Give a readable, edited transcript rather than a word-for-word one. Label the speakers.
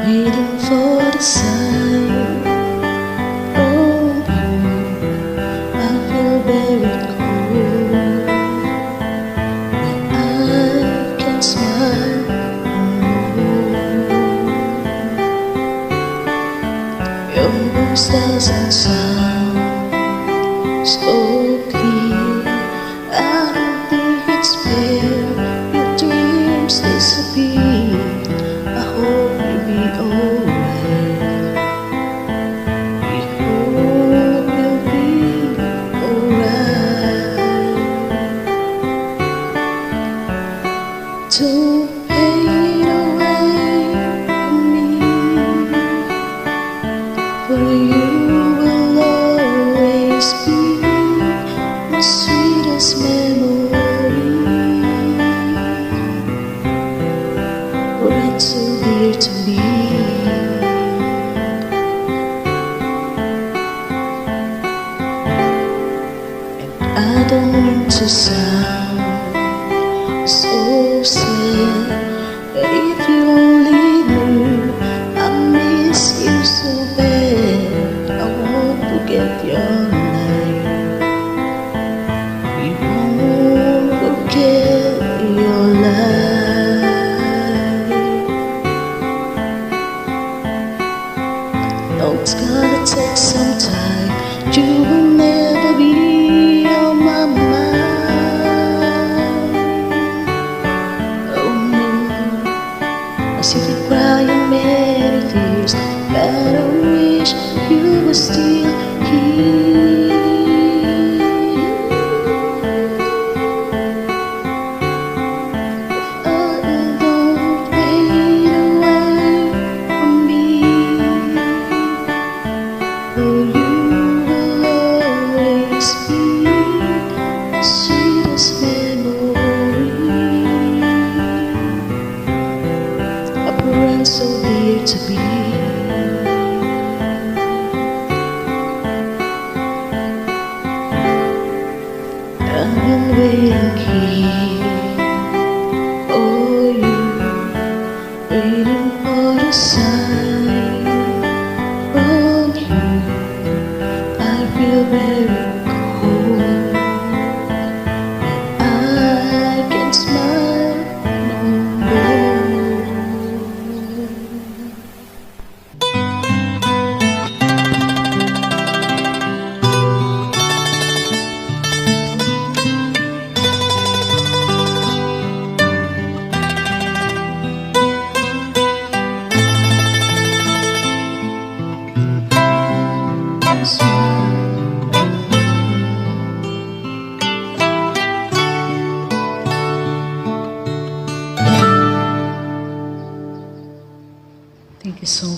Speaker 1: waiting for the sign from you. I feel very cold when I can smile alone. Your voice doesn't sound so clear. I don't think it's fair. Your dreams disappear. I hope you'll be alright. We hope you'll be alright. Don't fade away from me, for you will always be my sweetest memory. Right so dear to me. And I don't mean to sound so sad, but if you only knew I miss you so bad. I won't forget your light. We won't forget your light. No, it's gonna take some time. You will never be on my mind. Oh no, I see you crying many tears, but I wish you were still here. Don't fade away from me, for you will always be the sweetest memory. A friend so dear to be. I've been waiting here for you, waiting for the sign from you. I feel very cold when I can smile no more. Thank you so much.